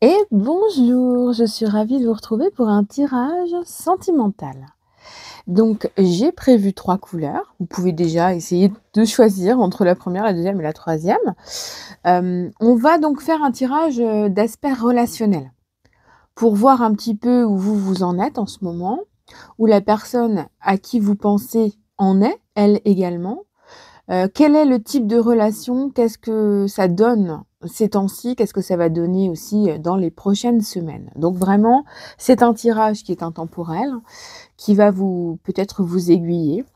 Et bonjour, je suis ravie de vous retrouver pour un tirage sentimental. Donc j'ai prévu 3 couleurs. Vous pouvez déjà essayer de choisir entre la première, la deuxième et la troisième. On va donc faire un tirage, d'aspect relationnel pour voir un petit peu où vous vous en êtes en ce moment, où la personne à qui vous pensez en est, elle également. Quel est le type de relation? Qu'est-ce que ça donne ces temps-ci? Qu'est-ce que ça va donner aussi, dans les prochaines semaines? Donc vraiment, c'est un tirage qui est intemporel, qui va vous peut-être vous aiguiller.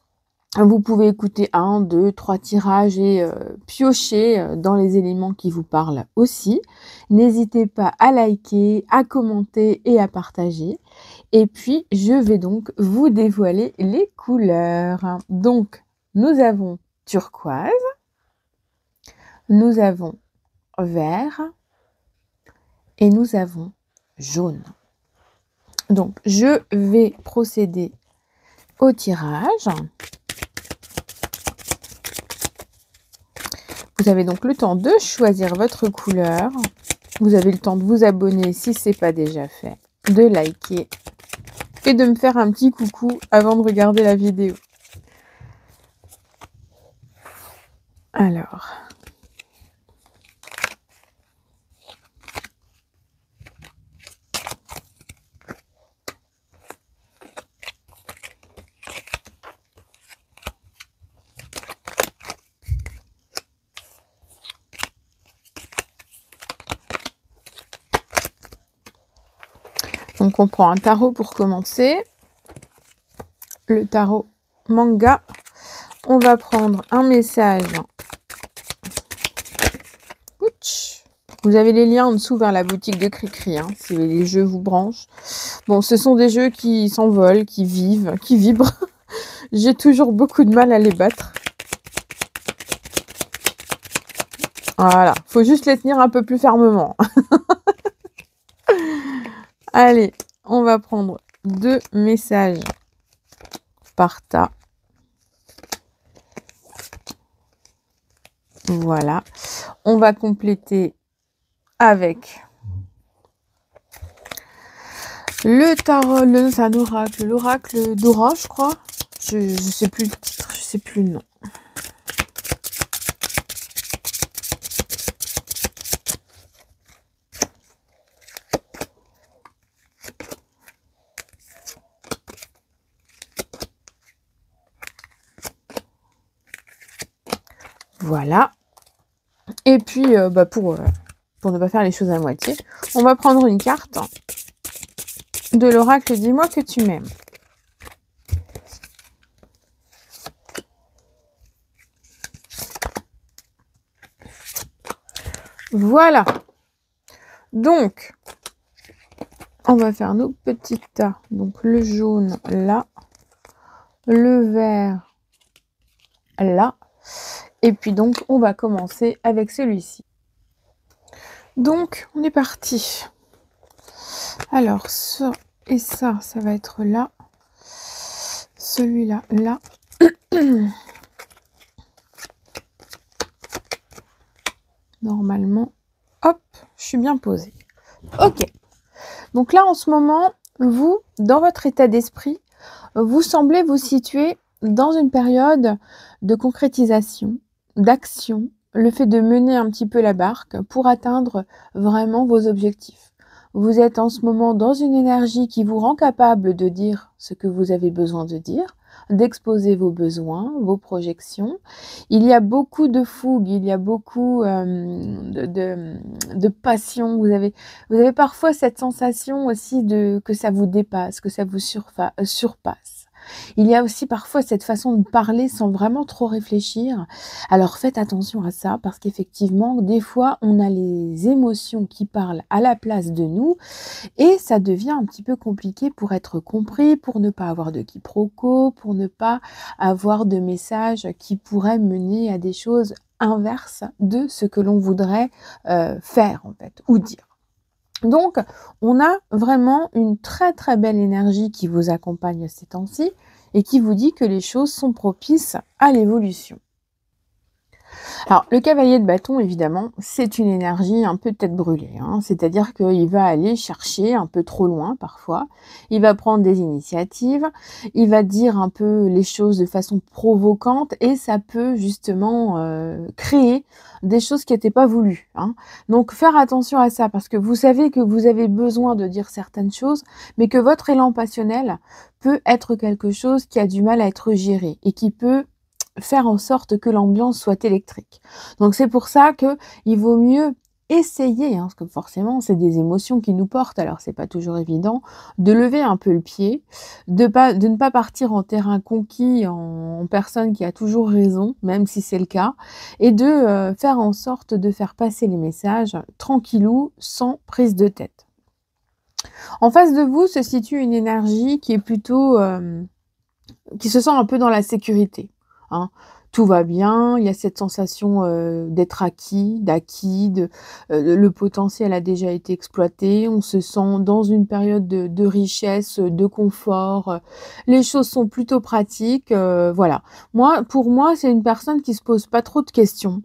Vous pouvez écouter 1, 2, 3 tirages et piocher, dans les éléments qui vous parlent aussi. N'hésitez pas à liker, à commenter et à partager. Et puis, je vais donc vous dévoiler les couleurs. Donc, nous avons turquoise, nous avons vert et nous avons jaune. Donc, je vais procéder au tirage. Vous avez donc le temps de choisir votre couleur. Vous avez le temps de vous abonner si ce n'est pas déjà fait, de liker et de me faire un petit coucou avant de regarder la vidéo. Alors, donc on prend un tarot pour commencer. Le tarot manga. On va prendre un message. Ouch. Vous avez les liens en dessous vers la boutique de Cricri, hein, si les jeux vous branchent. Bon, ce sont des jeux qui s'envolent, qui vivent, qui vibrent. J'ai toujours beaucoup de mal à les battre. Voilà, faut juste les tenir un peu plus fermement. Allez, on va prendre 2 messages par tas. Voilà. On va compléter avec le tarot, c'est un oracle, l'oracle d'Aura, je crois. Je sais plus le titre, je sais plus le nom. Voilà. Et puis, pour ne pas faire les choses à moitié, on va prendre une carte de l'oracle « Dis-moi que tu m'aimes ». Voilà. Donc, on va faire nos petits tas. Donc, le jaune là, le vert là. Et puis donc, on va commencer avec celui-ci. Donc, on est parti. Alors, ça et ça va être là. Celui-là, là. Normalement, hop, je suis bien posée. Ok. Donc là, en ce moment, vous, dans votre état d'esprit, vous semblez vous situer dans une période de concrétisation, d'action, le fait de mener un petit peu la barque pour atteindre vraiment vos objectifs. Vous êtes en ce moment dans une énergie qui vous rend capable de dire ce que vous avez besoin de dire, d'exposer vos besoins, vos projections. Il y a beaucoup de fougue, il y a beaucoup de passion. Vous avez parfois cette sensation aussi que ça vous dépasse, que ça vous surpasse. Il y a aussi parfois cette façon de parler sans vraiment trop réfléchir. Alors faites attention à ça parce qu'effectivement, des fois, on a les émotions qui parlent à la place de nous et ça devient un petit peu compliqué pour être compris, pour ne pas avoir de quiproquo, pour ne pas avoir de messages qui pourraient mener à des choses inverses de ce que l'on voudrait faire en fait ou dire. Donc, on a vraiment une très très belle énergie qui vous accompagne ces temps-ci et qui vous dit que les choses sont propices à l'évolution. Alors, le cavalier de bâton, évidemment, c'est une énergie un peu tête brûlée, hein. C'est-à-dire qu'il va aller chercher un peu trop loin parfois. Il va prendre des initiatives, il va dire un peu les choses de façon provocante et ça peut justement créer des choses qui n'étaient pas voulues, hein. Donc, faire attention à ça parce que vous savez que vous avez besoin de dire certaines choses, mais que votre élan passionnel peut être quelque chose qui a du mal à être géré et qui peut faire en sorte que l'ambiance soit électrique. Donc c'est pour ça que il vaut mieux essayer, hein, parce que forcément c'est des émotions qui nous portent, alors c'est pas toujours évident, de lever un peu le pied, de ne pas partir en terrain conquis, en personne qui a toujours raison, même si c'est le cas, et de faire en sorte de faire passer les messages tranquillou, sans prise de tête. En face de vous se situe une énergie qui est plutôt qui se sent un peu dans la sécurité, hein. Tout va bien, il y a cette sensation, d'être d'acquis, le potentiel a déjà été exploité. On se sent dans une période de richesse, de confort, les choses sont plutôt pratiques, voilà. Pour moi, c'est une personne qui se pose pas trop de questions,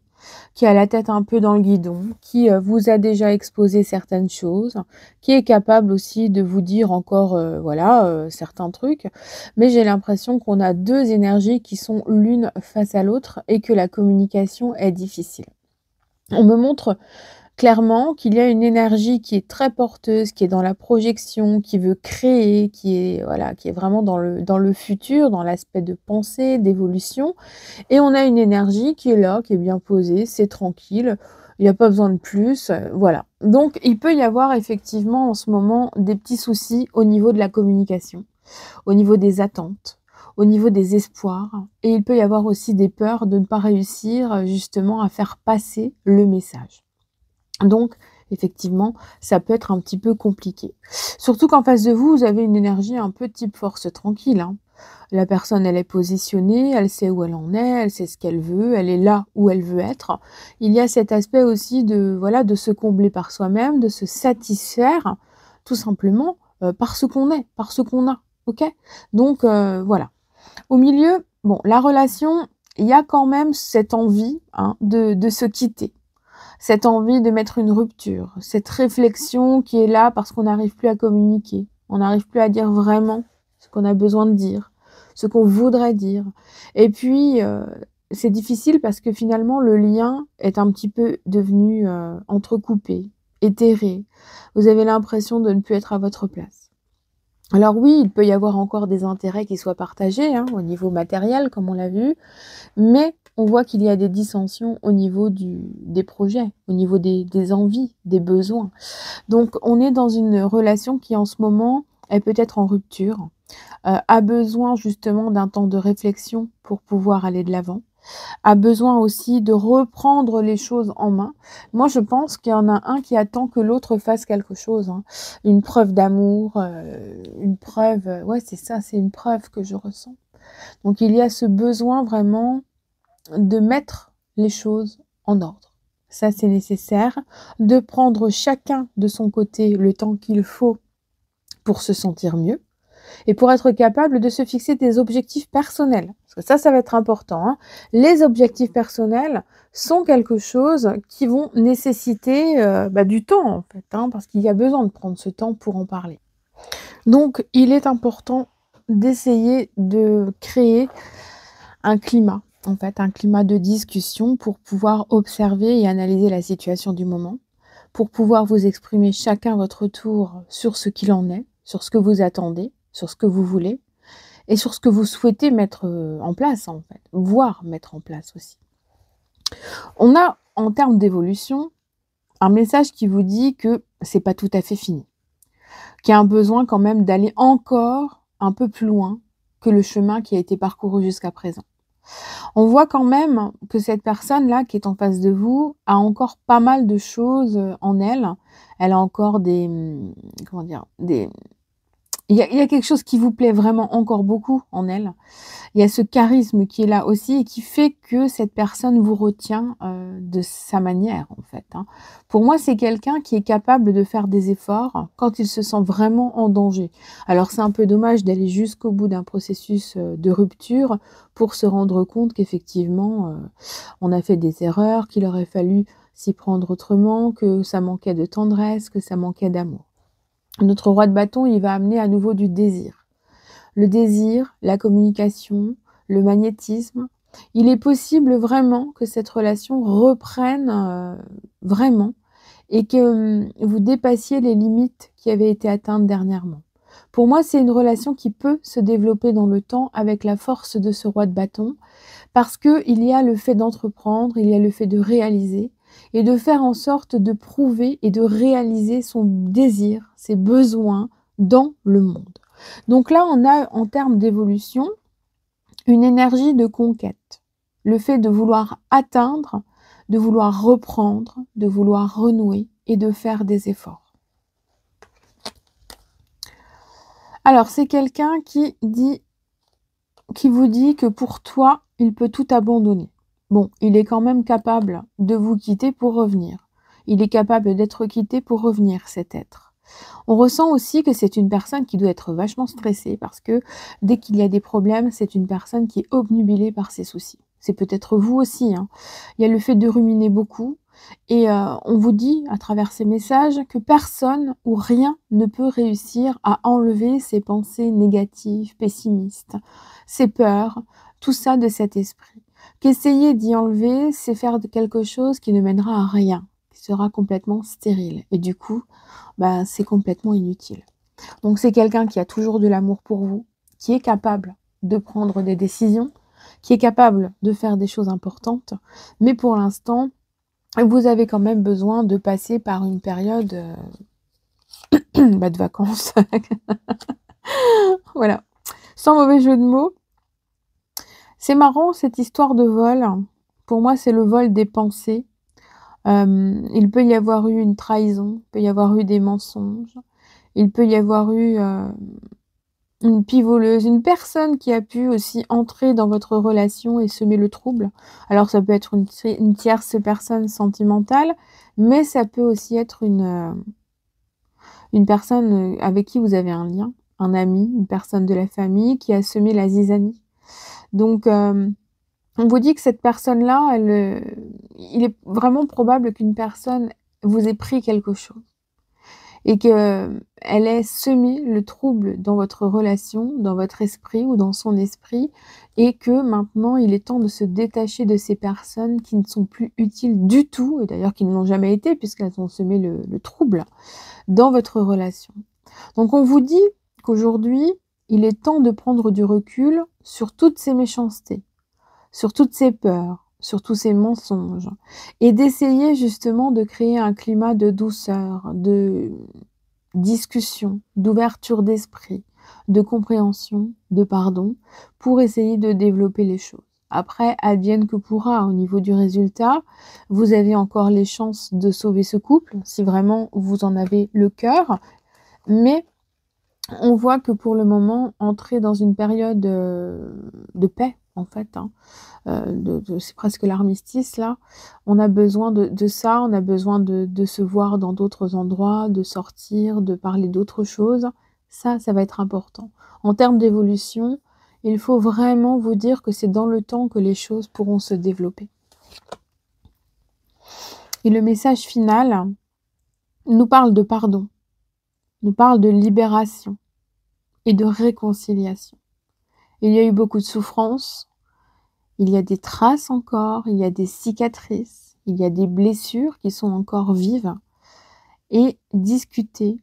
qui a la tête un peu dans le guidon, qui, vous a déjà exposé certaines choses, qui est capable aussi de vous dire encore, voilà, certains trucs. Mais j'ai l'impression qu'on a 2 énergies qui sont l'une face à l'autre et que la communication est difficile. On me montre clairement qu'il y a une énergie qui est très porteuse, qui est dans la projection, qui veut créer, qui est voilà, qui est vraiment dans le futur, dans l'aspect de pensée, d'évolution et on a une énergie qui est là, qui est bien posée, c'est tranquille, il y a pas besoin de plus, voilà. Donc il peut y avoir effectivement en ce moment des petits soucis au niveau de la communication, au niveau des attentes, au niveau des espoirs et il peut y avoir aussi des peurs de ne pas réussir, justement à faire passer le message. Donc, effectivement, ça peut être un petit peu compliqué. Surtout qu'en face de vous, vous avez une énergie un peu type force tranquille, hein. La personne, elle est positionnée, elle sait où elle en est, elle sait ce qu'elle veut, elle est là où elle veut être. Il y a cet aspect aussi de, voilà, de se combler par soi-même, de se satisfaire, tout simplement, par ce qu'on est, par ce qu'on a, OK? Donc, voilà. Au milieu, bon, la relation, il y a quand même cette envie, hein, de se quitter. Cette envie de mettre une rupture, cette réflexion qui est là parce qu'on n'arrive plus à communiquer, on n'arrive plus à dire vraiment ce qu'on a besoin de dire, ce qu'on voudrait dire. Et puis, c'est difficile parce que finalement le lien est un petit peu devenu, entrecoupé, éthéré. Vous avez l'impression de ne plus être à votre place. Alors oui, il peut y avoir encore des intérêts qui soient partagés, hein, au niveau matériel comme on l'a vu, mais on voit qu'il y a des dissensions au niveau des projets, au niveau des envies, des besoins. Donc on est dans une relation qui en ce moment est peut-être en rupture, a besoin justement d'un temps de réflexion pour pouvoir aller de l'avant, a besoin aussi de reprendre les choses en main. Moi je pense qu'il y en a un qui attend que l'autre fasse quelque chose, hein. Une preuve d'amour, une preuve, ouais c'est ça, c'est une preuve que je ressens. Donc il y a ce besoin vraiment de mettre les choses en ordre. Ça, c'est nécessaire. De prendre chacun de son côté le temps qu'il faut pour se sentir mieux et pour être capable de se fixer des objectifs personnels. Parce que ça va être important, hein. Les objectifs personnels sont quelque chose qui vont nécessiter du temps, en fait, hein, parce qu'il y a besoin de prendre ce temps pour en parler. Donc, il est important d'essayer de créer un climat, en fait, un climat de discussion pour pouvoir observer et analyser la situation du moment, pour pouvoir vous exprimer chacun votre tour sur ce qu'il en est, sur ce que vous attendez, sur ce que vous voulez et sur ce que vous souhaitez mettre en place, en fait, voire mettre en place aussi. On a, en termes d'évolution, un message qui vous dit que c'est pas tout à fait fini, qu'il y a un besoin quand même d'aller encore un peu plus loin que le chemin qui a été parcouru jusqu'à présent. On voit quand même que cette personne-là qui est en face de vous a encore pas mal de choses en elle. Elle a encore comment dire? il y a quelque chose qui vous plaît vraiment encore beaucoup en elle. Il y a ce charisme qui est là aussi et qui fait que cette personne vous retient, de sa manière, en fait, hein. Pour moi, c'est quelqu'un qui est capable de faire des efforts quand il se sent vraiment en danger. Alors c'est un peu dommage d'aller jusqu'au bout d'un processus, de rupture pour se rendre compte qu'effectivement, on a fait des erreurs, qu'il aurait fallu s'y prendre autrement, que ça manquait de tendresse, que ça manquait d'amour. Notre roi de bâton, il va amener à nouveau du désir. Le désir, la communication, le magnétisme. Il est possible vraiment que cette relation reprenne, vraiment et que, vous dépassiez les limites qui avaient été atteintes dernièrement. Pour moi, c'est une relation qui peut se développer dans le temps avec la force de ce roi de bâton, parce qu'il y a le fait d'entreprendre, il y a le fait de réaliser et de faire en sorte de prouver et de réaliser son désir, ses besoins dans le monde. Donc là, on a en termes d'évolution une énergie de conquête. Le fait de vouloir atteindre, de vouloir reprendre, de vouloir renouer et de faire des efforts. Alors, c'est quelqu'un qui vous dit que pour toi, il peut tout abandonner. Bon, il est quand même capable de vous quitter pour revenir. Il est capable d'être quitté pour revenir, cet être. On ressent aussi que c'est une personne qui doit être vachement stressée parce que dès qu'il y a des problèmes, c'est une personne qui est obnubilée par ses soucis. C'est peut-être vous aussi, hein. Il y a le fait de ruminer beaucoup et on vous dit à travers ces messages que personne ou rien ne peut réussir à enlever ces pensées négatives, pessimistes, ces peurs, tout ça de cet esprit. Qu'essayer d'y enlever, c'est faire quelque chose qui ne mènera à rien, qui sera complètement stérile. Et du coup, bah, c'est complètement inutile. Donc c'est quelqu'un qui a toujours de l'amour pour vous, qui est capable de prendre des décisions, qui est capable de faire des choses importantes, mais pour l'instant, vous avez quand même besoin de passer par une période bah, de vacances. Voilà. Sans mauvais jeu de mots. C'est marrant cette histoire de vol. Pour moi, c'est le vol des pensées. Il peut y avoir eu une trahison, il peut y avoir eu des mensonges, il peut y avoir eu une pivoleuse, une personne qui a pu aussi entrer dans votre relation et semer le trouble. Alors ça peut être une tierce personne sentimentale, mais ça peut aussi être une personne avec qui vous avez un lien, un ami, une personne de la famille qui a semé la zizanie. Donc on vous dit que cette personne-là, il est vraiment probable qu'une personne vous ait pris quelque chose et qu'elle ait semé le trouble dans votre relation, dans votre esprit ou dans son esprit et que maintenant il est temps de se détacher de ces personnes qui ne sont plus utiles du tout et d'ailleurs qui ne l'ont jamais été puisqu'elles ont semé le trouble dans votre relation. Donc on vous dit qu'aujourd'hui, il est temps de prendre du recul sur toutes ces méchancetés, sur toutes ces peurs, sur tous ces mensonges, et d'essayer justement de créer un climat de douceur, de discussion, d'ouverture d'esprit, de compréhension, de pardon, pour essayer de développer les choses. Après, advienne que pourra, au niveau du résultat, vous avez encore les chances de sauver ce couple, si vraiment vous en avez le cœur, mais on voit que pour le moment, entrer dans une période de paix, en fait, hein, c'est presque l'armistice là, on a besoin de ça, on a besoin de se voir dans d'autres endroits, de sortir, de parler d'autres choses. Ça va être important. En termes d'évolution, il faut vraiment vous dire que c'est dans le temps que les choses pourront se développer. Et le message final nous parle de pardon, nous parle de libération et de réconciliation. Il y a eu beaucoup de souffrance, il y a des traces encore, il y a des cicatrices, il y a des blessures qui sont encore vives. Et discuter,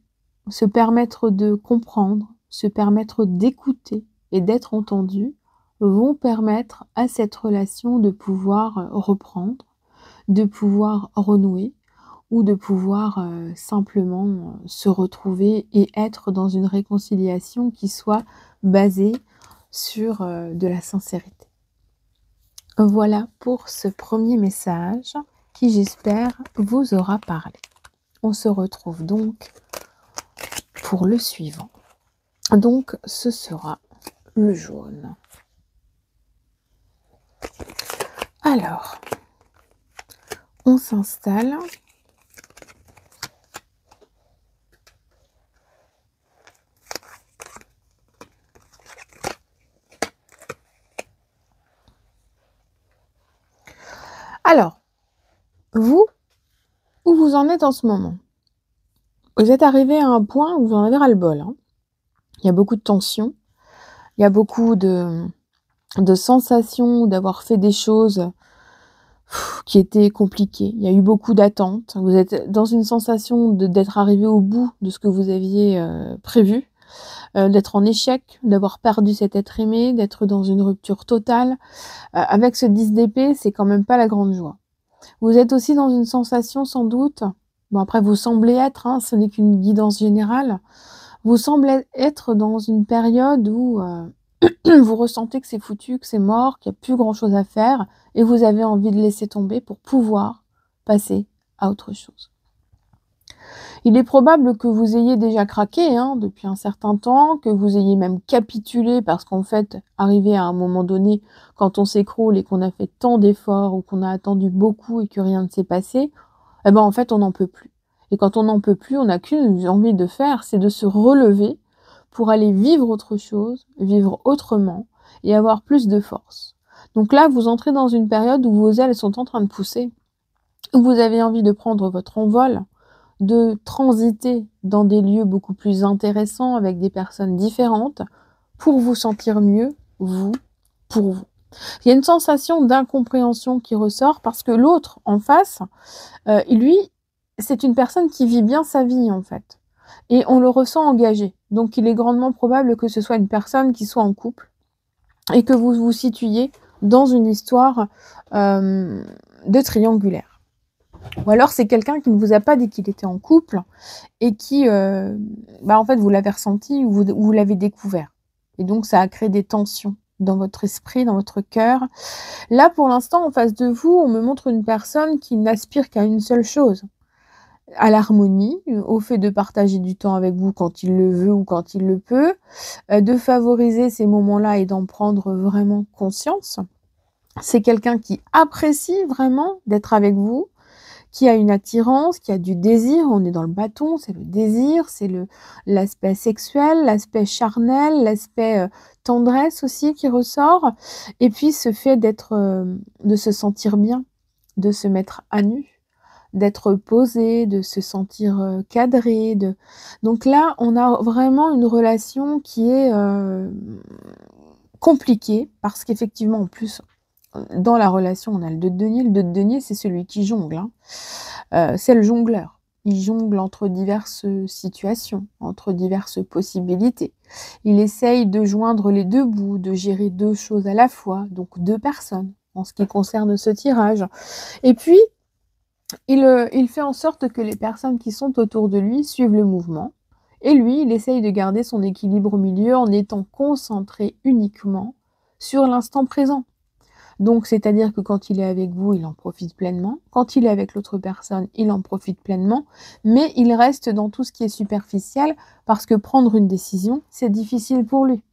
se permettre de comprendre, se permettre d'écouter et d'être entendu vont permettre à cette relation de pouvoir reprendre, de pouvoir renouer ou de pouvoir simplement se retrouver et être dans une réconciliation qui soit basée sur de la sincérité. Voilà pour ce premier message qui, j'espère, vous aura parlé. On se retrouve donc pour le suivant. Donc, ce sera le jaune. Alors, on s'installe. Alors, vous, où vous en êtes en ce moment? Vous êtes arrivé à un point où vous en avez ras-le-bol, hein. Il y a beaucoup de tensions, il y a beaucoup de sensations d'avoir fait des choses qui étaient compliquées. Il y a eu beaucoup d'attentes. Vous êtes dans une sensation d'être arrivé au bout de ce que vous aviez prévu, d'être en échec, d'avoir perdu cet être aimé, d'être dans une rupture totale. Avec ce 10 d'épée, c'est quand même pas la grande joie. Vous êtes aussi dans une sensation sans doute, bon après vous semblez être, hein, ce n'est qu'une guidance générale, vous semblez être dans une période où vous ressentez que c'est foutu, que c'est mort, qu'il n'y a plus grand chose à faire et vous avez envie de laisser tomber pour pouvoir passer à autre chose. Il est probable que vous ayez déjà craqué depuis un certain temps, que vous ayez même capitulé parce qu'en fait, arrivé à un moment donné, quand on s'écroule et qu'on a fait tant d'efforts ou qu'on a attendu beaucoup et que rien ne s'est passé, eh ben en fait, on n'en peut plus. Et quand on n'en peut plus, on n'a qu'une envie de faire, c'est de se relever pour aller vivre autre chose, vivre autrement et avoir plus de force. Donc là, vous entrez dans une période où vos ailes sont en train de pousser, où vous avez envie de prendre votre envol, de transiter dans des lieux beaucoup plus intéressants avec des personnes différentes pour vous sentir mieux, vous, pour vous. Il y a une sensation d'incompréhension qui ressort parce que l'autre en face, lui, c'est une personne qui vit bien sa vie en fait. Et on le ressent engagé. Donc il est grandement probable que ce soit une personne qui soit en couple et que vous vous situiez dans une histoire de triangulaire. Ou alors c'est quelqu'un qui ne vous a pas dit qu'il était en couple et qui, en fait, vous l'avez ressenti ou vous l'avez découvert. Et donc ça a créé des tensions dans votre esprit, dans votre cœur. Là, pour l'instant, en face de vous, on me montre une personne qui n'aspire qu'à une seule chose, à l'harmonie, au fait de partager du temps avec vous quand il le veut ou quand il le peut, de favoriser ces moments-là et d'en prendre vraiment conscience. C'est quelqu'un qui apprécie vraiment d'être avec vous, qui a une attirance, qui a du désir. On est dans le bâton, c'est le désir, c'est l'aspect sexuel, l'aspect charnel, l'aspect tendresse aussi qui ressort. Et puis ce fait de se sentir bien, de se mettre à nu, d'être posé, de se sentir cadré. Donc là, on a vraiment une relation qui est compliquée parce qu'effectivement, en plus, dans la relation, on a le 2 de denier. Le 2 de denier, c'est celui qui jongle, hein. C'est le jongleur. Il jongle entre diverses situations, entre diverses possibilités. Il essaye de joindre les 2 bouts, de gérer 2 choses à la fois, donc 2 personnes, en ce qui concerne ce tirage. Et puis, il fait en sorte que les personnes qui sont autour de lui suivent le mouvement. Et lui, il essaye de garder son équilibre au milieu en étant concentré uniquement sur l'instant présent. Donc, c'est-à-dire que quand il est avec vous, il en profite pleinement. Quand il est avec l'autre personne, il en profite pleinement. Mais il reste dans tout ce qui est superficiel parce que prendre une décision, c'est difficile pour lui.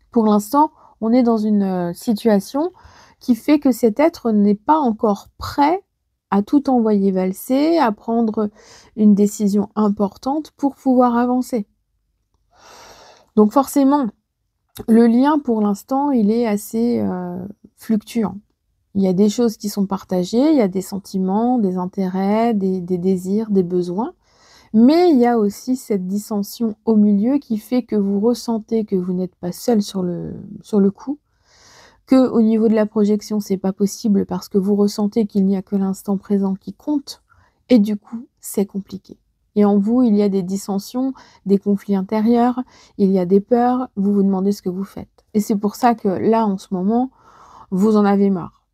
Pour l'instant, on est dans une situation qui fait que cet être n'est pas encore prêt à tout envoyer valser, à prendre une décision importante pour pouvoir avancer. Donc forcément, le lien pour l'instant, il est assez fluctuant. Il y a des choses qui sont partagées, il y a des sentiments, des intérêts, des désirs, des besoins, mais il y a aussi cette dissension au milieu qui fait que vous ressentez que vous n'êtes pas seul sur le coup, qu'au niveau de la projection, c'est pas possible parce que vous ressentez qu'il n'y a que l'instant présent qui compte, et du coup, c'est compliqué. Et en vous, il y a des dissensions, des conflits intérieurs, il y a des peurs, vous vous demandez ce que vous faites. Et c'est pour ça que là, en ce moment, vous en avez marre.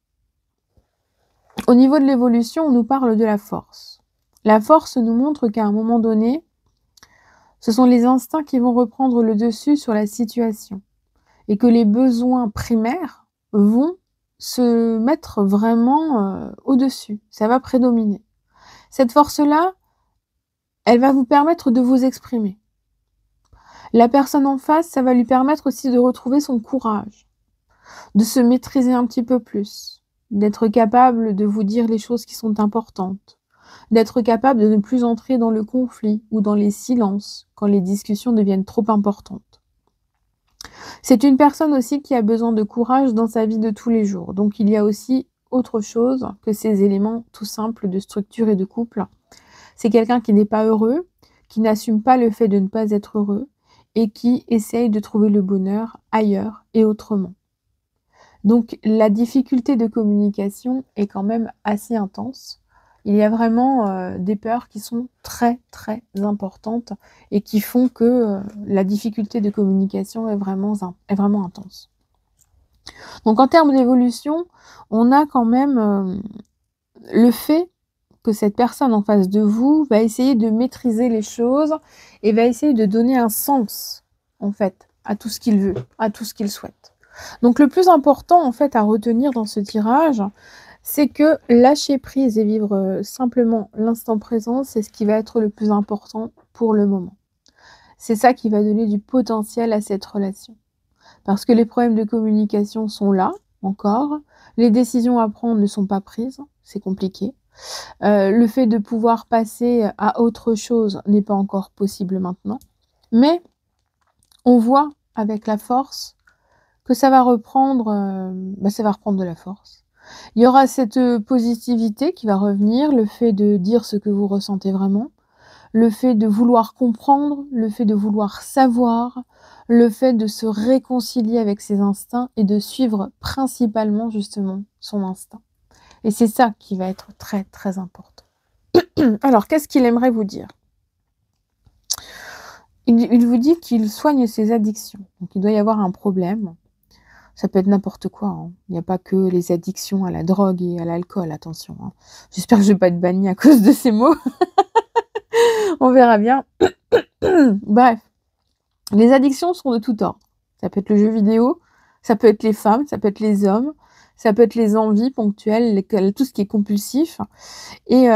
Au niveau de l'évolution, on nous parle de la force. La force nous montre qu'à un moment donné, ce sont les instincts qui vont reprendre le dessus sur la situation et que les besoins primaires vont se mettre vraiment au-dessus. Ça va prédominer. Cette force-là, elle va vous permettre de vous exprimer. La personne en face, ça va lui permettre aussi de retrouver son courage, de se maîtriser un petit peu plus, d'être capable de vous dire les choses qui sont importantes, d'être capable de ne plus entrer dans le conflit ou dans les silences quand les discussions deviennent trop importantes. C'est une personne aussi qui a besoin de courage dans sa vie de tous les jours. Donc il y a aussi autre chose que ces éléments tout simples de structure et de couple. C'est quelqu'un qui n'est pas heureux, qui n'assume pas le fait de ne pas être heureux et qui essaye de trouver le bonheur ailleurs et autrement. Donc la difficulté de communication est quand même assez intense. Il y a vraiment des peurs qui sont très très importantes et qui font que la difficulté de communication est vraiment intense. Donc en termes d'évolution, on a quand même le fait que cette personne en face de vous va essayer de maîtriser les choses et va essayer de donner un sens, en fait, à tout ce qu'il veut, à tout ce qu'il souhaite. Donc le plus important, en fait, à retenir dans ce tirage, c'est que lâcher prise et vivre simplement l'instant présent, c'est ce qui va être le plus important pour le moment. C'est ça qui va donner du potentiel à cette relation. Parce que les problèmes de communication sont là, encore. Les décisions à prendre ne sont pas prises, c'est compliqué. Le fait de pouvoir passer à autre chose n'est pas encore possible maintenant. Mais on voit avec la force que ça va reprendre de la force. Il y aura cette positivité qui va revenir, le fait de dire ce que vous ressentez vraiment, le fait de vouloir comprendre, le fait de vouloir savoir, le fait de se réconcilier avec ses instincts et de suivre principalement justement son instinct. Et c'est ça qui va être très très important. Alors, qu'est-ce qu'il aimerait vous dire? Il vous dit qu'il soigne ses addictions. Donc, il doit y avoir un problème. Ça peut être n'importe quoi, hein. Il n'y a pas que les addictions à la drogue et à l'alcool, attention, hein. J'espère que je ne vais pas être bannie à cause de ces mots. On verra bien. Bref, les addictions sont de tout ordre. Ça peut être le jeu vidéo, ça peut être les femmes, ça peut être les hommes, ça peut être les envies ponctuelles, tout ce qui est compulsif. Et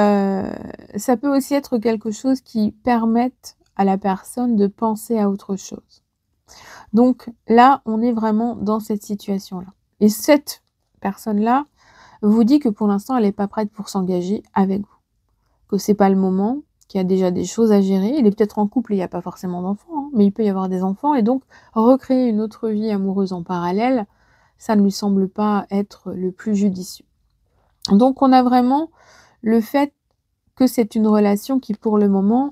ça peut aussi être quelque chose qui permette à la personne de penser à autre chose. Donc là, on est vraiment dans cette situation-là. Et cette personne-là vous dit que pour l'instant, elle n'est pas prête pour s'engager avec vous. Que c'est pas le moment, qu'il y a déjà des choses à gérer. Il est peut-être en couple et il n'y a pas forcément d'enfants, hein, mais il peut y avoir des enfants. Et donc, recréer une autre vie amoureuse en parallèle, ça ne lui semble pas être le plus judicieux. Donc, on a vraiment le fait que c'est une relation qui, pour le moment,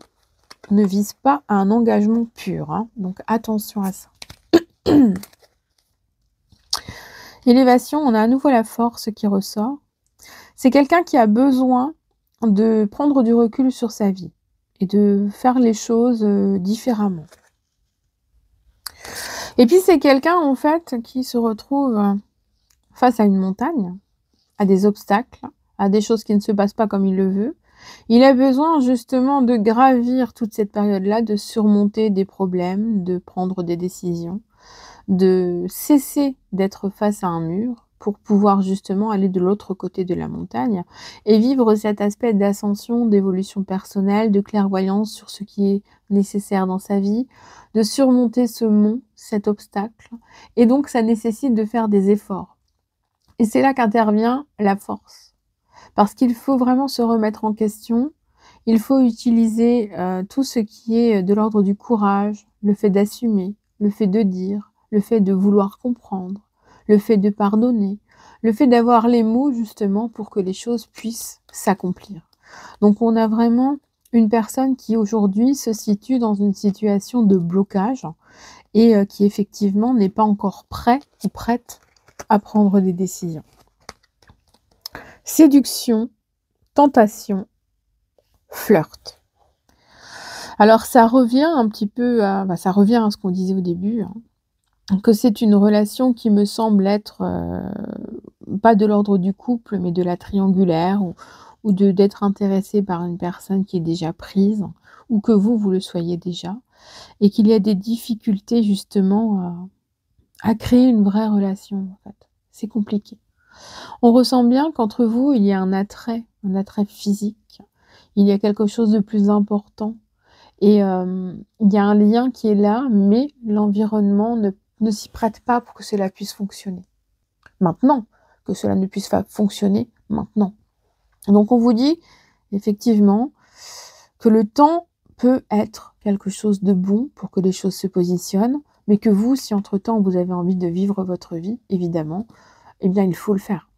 ne vise pas à un engagement pur, hein. Donc, attention à ça. Élévation, on a à nouveau la force qui ressort. C'est quelqu'un qui a besoin de prendre du recul sur sa vie et de faire les choses différemment. Et puis c'est quelqu'un en fait qui se retrouve face à une montagne, à des obstacles, à des choses qui ne se passent pas comme il le veut. Il a besoin justement de gravir toute cette période-là, de surmonter des problèmes, de prendre des décisions, de cesser d'être face à un mur pour pouvoir justement aller de l'autre côté de la montagne et vivre cet aspect d'ascension, d'évolution personnelle, de clairvoyance sur ce qui est nécessaire dans sa vie, de surmonter ce mont, cet obstacle. Et donc, ça nécessite de faire des efforts. Et c'est là qu'intervient la force. Parce qu'il faut vraiment se remettre en question, il faut utiliser tout ce qui est de l'ordre du courage, le fait d'assumer, le fait de dire, le fait de vouloir comprendre, le fait de pardonner, le fait d'avoir les mots justement pour que les choses puissent s'accomplir. Donc on a vraiment une personne qui aujourd'hui se situe dans une situation de blocage et qui effectivement n'est pas encore prêt ou prête à prendre des décisions. Séduction, tentation, flirt. Alors ça revient un petit peu à, ça revient à ce qu'on disait au début, hein, que c'est une relation qui me semble être pas de l'ordre du couple, mais de la triangulaire, ou d'être intéressé par une personne qui est déjà prise, ou que vous le soyez déjà, et qu'il y a des difficultés justement à créer une vraie relation, en fait. C'est compliqué. On ressent bien qu'entre vous, il y a un attrait physique, il y a quelque chose de plus important, Et il y a un lien qui est là, mais l'environnement ne s'y prête pas pour que cela puisse fonctionner. Maintenant, que cela ne puisse pas fonctionner maintenant. Donc on vous dit effectivement que le temps peut être quelque chose de bon pour que les choses se positionnent, mais que vous, si entre-temps vous avez envie de vivre votre vie, évidemment, eh bien il faut le faire.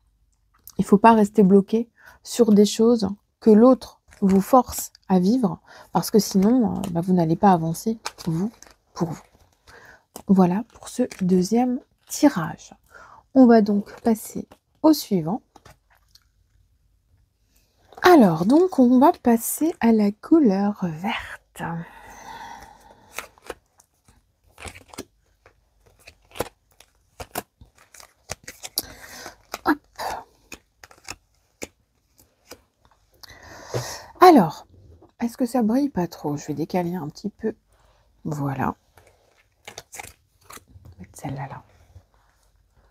Il ne faut pas rester bloqué sur des choses que l'autre vous force à vivre, parce que sinon, vous n'allez pas avancer, vous, pour vous. Voilà pour ce deuxième tirage. On va donc passer au suivant. Alors, donc, on va passer à la couleur verte. Hop. Alors, est-ce que ça brille pas trop? Je vais décaler un petit peu. Voilà. Je vais mettre celle-là, là.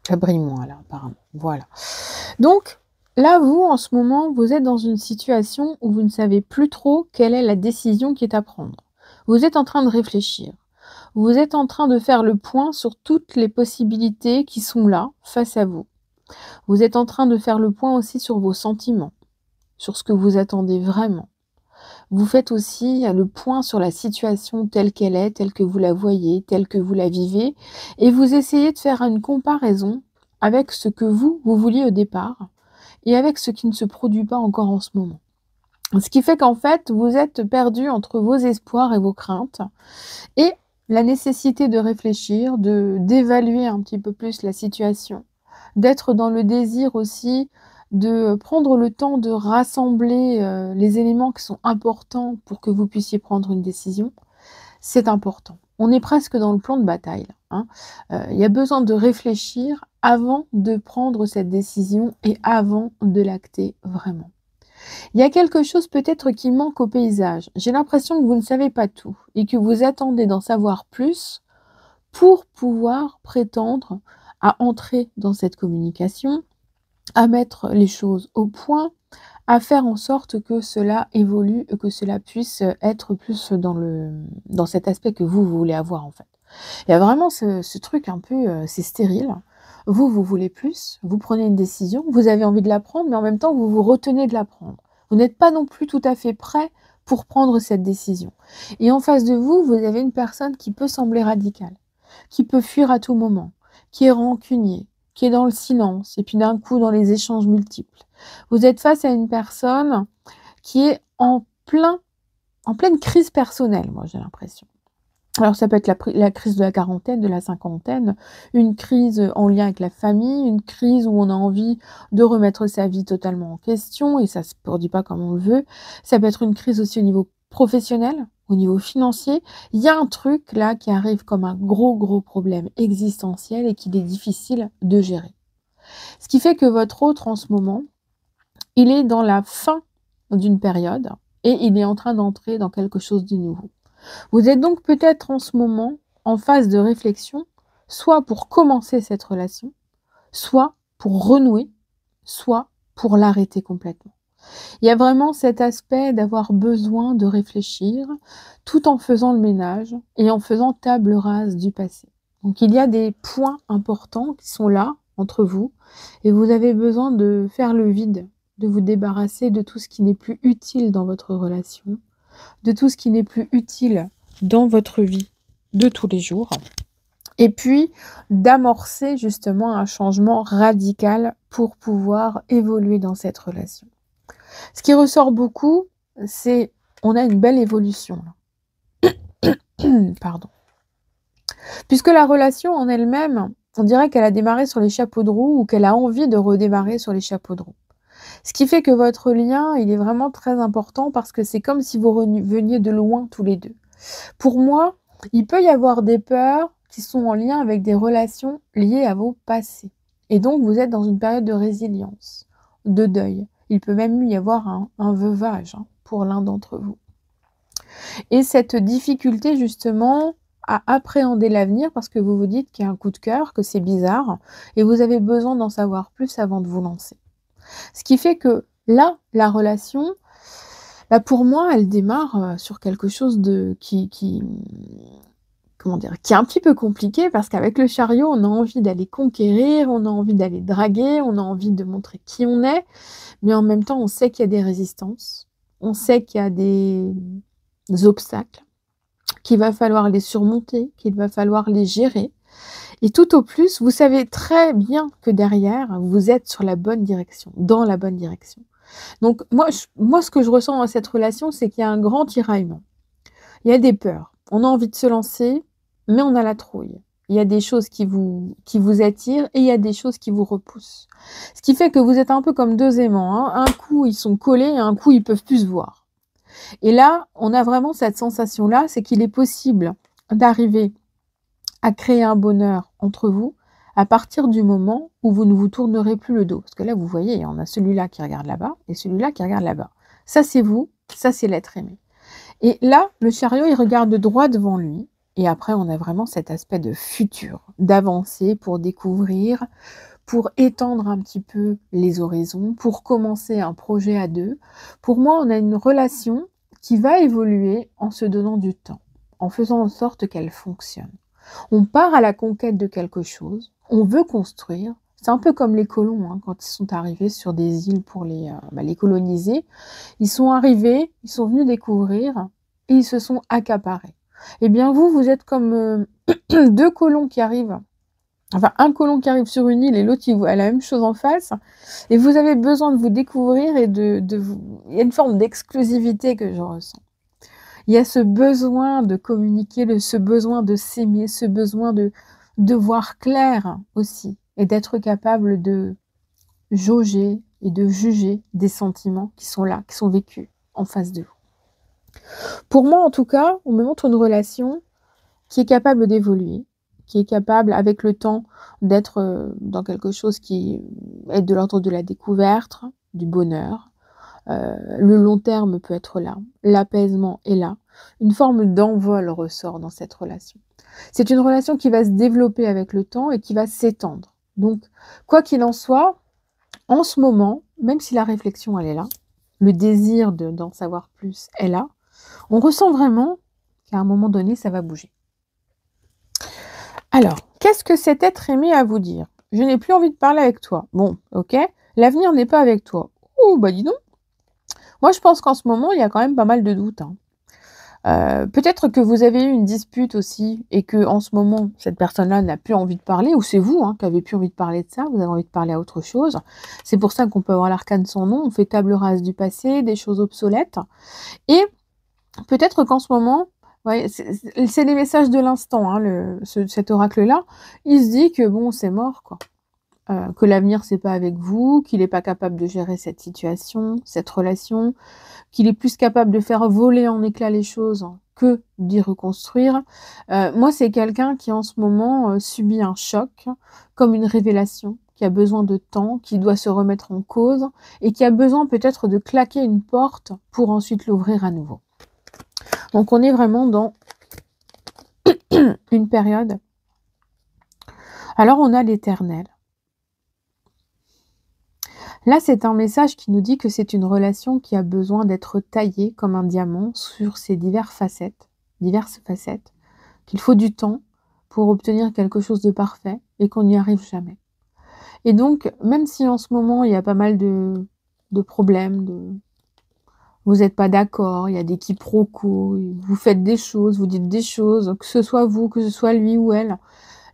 Ça brille moins, là, apparemment. Voilà. Donc, là, vous, en ce moment, vous êtes dans une situation où vous ne savez plus trop quelle est la décision qui est à prendre. Vous êtes en train de réfléchir. Vous êtes en train de faire le point sur toutes les possibilités qui sont là, face à vous. Vous êtes en train de faire le point aussi sur vos sentiments, sur ce que vous attendez vraiment. Vous faites aussi le point sur la situation telle qu'elle est, telle que vous la voyez, telle que vous la vivez, et vous essayez de faire une comparaison avec ce que vous vouliez au départ, et avec ce qui ne se produit pas encore en ce moment. Ce qui fait qu'en fait, vous êtes perdu entre vos espoirs et vos craintes, et la nécessité de réfléchir, d'évaluer un petit peu plus la situation, d'être dans le désir aussi de prendre le temps de rassembler les éléments qui sont importants pour que vous puissiez prendre une décision, c'est important. On est presque dans le plan de bataille, hein. Il y a besoin de réfléchir avant de prendre cette décision et avant de l'acter vraiment. Il y a quelque chose peut-être qui manque au paysage. J'ai l'impression que vous ne savez pas tout et que vous attendez d'en savoir plus pour pouvoir prétendre à entrer dans cette communication, à mettre les choses au point, à faire en sorte que cela évolue, que cela puisse être plus dans cet aspect que vous voulez avoir en fait. Il y a vraiment ce truc un peu, c'est stérile. Vous voulez plus, vous prenez une décision, vous avez envie de la prendre, mais en même temps, vous vous retenez de la prendre. Vous n'êtes pas non plus tout à fait prêt pour prendre cette décision. Et en face de vous, vous avez une personne qui peut sembler radicale, qui peut fuir à tout moment, qui est rancunier, qui est dans le silence, et puis d'un coup dans les échanges multiples. Vous êtes face à une personne qui est en pleine crise personnelle, moi j'ai l'impression. Alors ça peut être la crise de la quarantaine, de la cinquantaine, une crise en lien avec la famille, une crise où on a envie de remettre sa vie totalement en question, et ça ne se produit pas comme on le veut. Ça peut être une crise aussi au niveau professionnel, au niveau financier. Il y a un truc là qui arrive comme un gros problème existentiel et qu'il est difficile de gérer. Ce qui fait que votre autre en ce moment, il est dans la fin d'une période et il est en train d'entrer dans quelque chose de nouveau. Vous êtes donc peut-être en ce moment en phase de réflexion, soit pour commencer cette relation, soit pour renouer, soit pour l'arrêter complètement. Il y a vraiment cet aspect d'avoir besoin de réfléchir tout en faisant le ménage et en faisant table rase du passé. Donc il y a des points importants qui sont là entre vous et vous avez besoin de faire le vide, de vous débarrasser de tout ce qui n'est plus utile dans votre relation, de tout ce qui n'est plus utile dans votre vie de tous les jours, et puis d'amorcer justement un changement radical pour pouvoir évoluer dans cette relation. Ce qui ressort beaucoup, c'est on a une belle évolution là. Pardon. Puisque la relation en elle-même, on dirait qu'elle a démarré sur les chapeaux de roue ou qu'elle a envie de redémarrer sur les chapeaux de roue. Ce qui fait que votre lien, il est vraiment très important parce que c'est comme si vous veniez de loin tous les deux. Pour moi, il peut y avoir des peurs qui sont en lien avec des relations liées à vos passés. Et donc, vous êtes dans une période de résilience, de deuil. Il peut même y avoir un veuvage pour l'un d'entre vous. Et cette difficulté, justement, à appréhender l'avenir parce que vous vous dites qu'il y a un coup de cœur, que c'est bizarre, et vous avez besoin d'en savoir plus avant de vous lancer. Ce qui fait que là, la relation, Bah, pour moi, elle démarre, sur quelque chose de comment dire? Qui est un petit peu compliqué parce qu'avec le chariot, on a envie d'aller conquérir, on a envie d'aller draguer, on a envie de montrer qui on est, mais en même temps, on sait qu'il y a des résistances, on sait qu'il y a des obstacles, qu'il va falloir les surmonter, qu'il va falloir les gérer et tout au plus, vous savez très bien que derrière, vous êtes sur la bonne direction, dans la bonne direction. Donc moi, ce que je ressens dans cette relation, c'est qu'il y a un grand tiraillement. Il y a des peurs. On a envie de se lancer, mais on a la trouille. Il y a des choses qui vous attirent et il y a des choses qui vous repoussent. Ce qui fait que vous êtes un peu comme 2 aimants, hein. Un coup, ils sont collés et un coup, ils peuvent plus se voir. Et là, on a vraiment cette sensation-là, c'est qu'il est possible d'arriver à créer un bonheur entre vous à partir du moment où vous ne vous tournerez plus le dos. Parce que là, vous voyez, on a celui-là qui regarde là-bas et celui-là qui regarde là-bas. Ça, c'est vous, ça, c'est l'être aimé. Et là, le chariot, il regarde droit devant lui. Et après, on a vraiment cet aspect de futur, d'avancer pour découvrir, pour étendre un petit peu les horizons, pour commencer un projet à 2. Pour moi, on a une relation qui va évoluer en se donnant du temps, en faisant en sorte qu'elle fonctionne. On part à la conquête de quelque chose, on veut construire. C'est un peu comme les colons, hein, quand ils sont arrivés sur des îles pour les coloniser. Ils sont arrivés, ils sont venus découvrir et ils se sont accaparés. Eh bien vous êtes comme 2 colons qui arrivent, enfin un colon qui arrive sur une île et l'autre il voit la même chose en face, et vous avez besoin de vous découvrir et de vous... Il y a une forme d'exclusivité que je ressens. Il y a ce besoin de communiquer, ce besoin de s'aimer, ce besoin de voir clair aussi, et d'être capable de jauger et de juger des sentiments qui sont là, qui sont vécus en face de vous. Pour moi, en tout cas, on me montre une relation qui est capable d'évoluer, qui est capable, avec le temps, d'être dans quelque chose qui est de l'ordre de la découverte, du bonheur. Le long terme peut être là, l'apaisement est là, une forme d'envol ressort dans cette relation. C'est une relation qui va se développer avec le temps et qui va s'étendre. Donc, quoi qu'il en soit, en ce moment, même si la réflexion elle est là, le désir d'en savoir plus est là, on ressent vraiment qu'à un moment donné, ça va bouger. Alors, qu'est-ce que cet être aimé a à vous dire? Je n'ai plus envie de parler avec toi. Bon, ok. L'avenir n'est pas avec toi. Oh, bah dis donc. Moi, je pense qu'en ce moment, il y a quand même pas mal de doutes, hein. Peut-être que vous avez eu une dispute aussi et que en ce moment, cette personne-là n'a plus envie de parler, ou c'est vous, hein, qui avez plus envie de parler de ça, vous avez envie de parler à autre chose. C'est pour ça qu'on peut avoir l'arcane sans nom, on fait table rase du passé, des choses obsolètes. Et peut-être qu'en ce moment, ouais, c'est les messages de l'instant, hein, cet oracle-là, il se dit que bon, c'est mort, quoi. Que l'avenir, c'est pas avec vous, qu'il n'est pas capable de gérer cette situation, cette relation, qu'il est plus capable de faire voler en éclats les choses que d'y reconstruire. Moi, c'est quelqu'un qui, en ce moment, subit un choc, comme une révélation, qui a besoin de temps, qui doit se remettre en cause, et qui a besoin peut-être de claquer une porte pour ensuite l'ouvrir à nouveau. Donc, on est vraiment dans une période. Alors, on a l'Éternel. Là, c'est un message qui nous dit que c'est une relation qui a besoin d'être taillée comme un diamant sur ses diverses facettes, qu'il faut du temps pour obtenir quelque chose de parfait et qu'on n'y arrive jamais. Et donc, même si en ce moment, il y a pas mal de problèmes, vous n'êtes pas d'accord, il y a des quiproquos, vous faites des choses, vous dites des choses, que ce soit vous, que ce soit lui ou elle,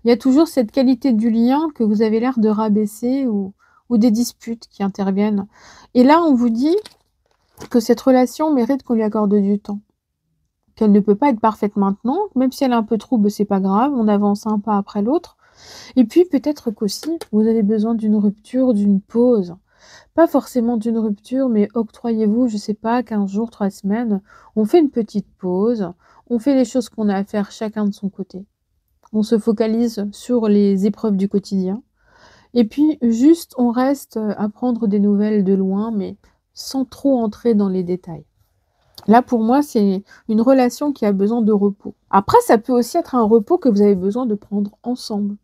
il y a toujours cette qualité du lien que vous avez l'air de rabaisser ou des disputes qui interviennent. Et là, on vous dit que cette relation mérite qu'on lui accorde du temps. Qu'elle ne peut pas être parfaite maintenant, même si elle est un peu trouble, c'est pas grave, on avance un pas après l'autre. Et puis peut-être qu'aussi, vous avez besoin d'une rupture, d'une pause. Pas forcément d'une rupture, mais octroyez-vous, je sais pas, 15 jours, 3 semaines, on fait une petite pause, on fait les choses qu'on a à faire chacun de son côté. On se focalise sur les épreuves du quotidien. Et puis, juste, on reste à prendre des nouvelles de loin, mais sans trop entrer dans les détails. Là, pour moi, c'est une relation qui a besoin de repos. Après, ça peut aussi être un repos que vous avez besoin de prendre ensemble.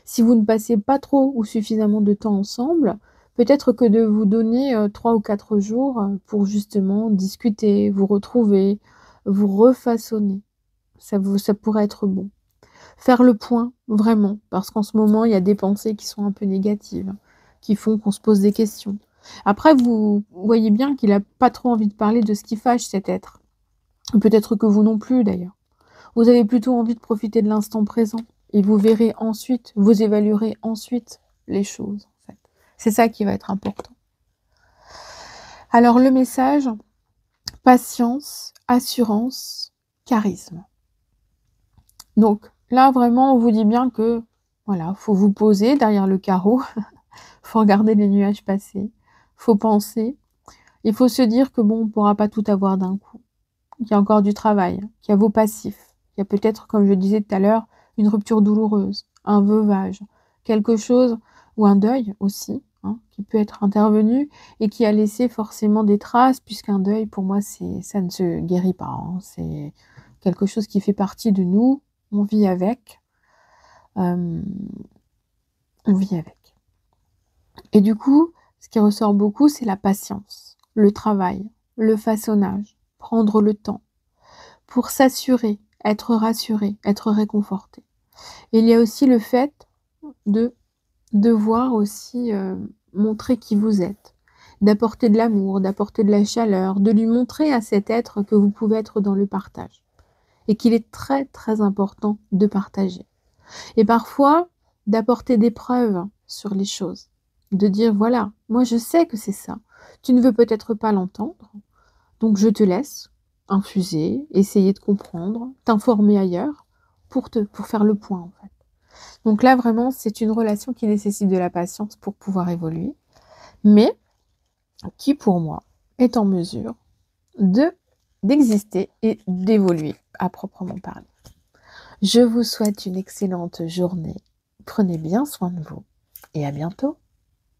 Si vous ne passez pas trop ou suffisamment de temps ensemble, Peut-être que de vous donner, 3 ou 4 jours, pour justement discuter, vous retrouver, vous refaçonner. Ça pourrait être bon. Faire le point, vraiment, parce qu'en ce moment, il y a des pensées qui sont un peu négatives, qui font qu'on se pose des questions. Après, vous voyez bien qu'il a pas trop envie de parler de ce qui fâche cet être. Peut-être que vous non plus d'ailleurs. Vous avez plutôt envie de profiter de l'instant présent et vous verrez ensuite, vous évaluerez ensuite les choses, en fait. C'est ça qui va être important. Alors le message, patience, assurance, charisme. Donc là, vraiment, on vous dit bien que, voilà, faut vous poser derrière le carreau, faut regarder les nuages passer, faut penser. Il faut se dire que bon, on ne pourra pas tout avoir d'un coup. Il y a encore du travail, qu'il y a vos passifs. Il y a peut-être, comme je disais tout à l'heure, une rupture douloureuse, un veuvage, quelque chose, ou un deuil aussi, hein, qui peut être intervenu et qui a laissé forcément des traces, puisqu'un deuil, pour moi, ça ne se guérit pas, hein. C'est quelque chose qui fait partie de nous, on vit avec. On vit avec. Et du coup, ce qui ressort beaucoup, c'est la patience, le travail, le façonnage, prendre le temps pour s'assurer, être rassuré, être réconforté. Et il y a aussi le fait de devoir aussi montrer qui vous êtes, d'apporter de l'amour, d'apporter de la chaleur, de lui montrer à cet être que vous pouvez être dans le partage et qu'il est très très important de partager. Et parfois, d'apporter des preuves sur les choses, de dire voilà, moi je sais que c'est ça, tu ne veux peut-être pas l'entendre, donc je te laisse infuser, essayer de comprendre, t'informer ailleurs pour faire le point en fait. Donc là vraiment, c'est une relation qui nécessite de la patience pour pouvoir évoluer, mais qui pour moi est en mesure d'exister et d'évoluer à proprement parler. Je vous souhaite une excellente journée. Prenez bien soin de vous et à bientôt.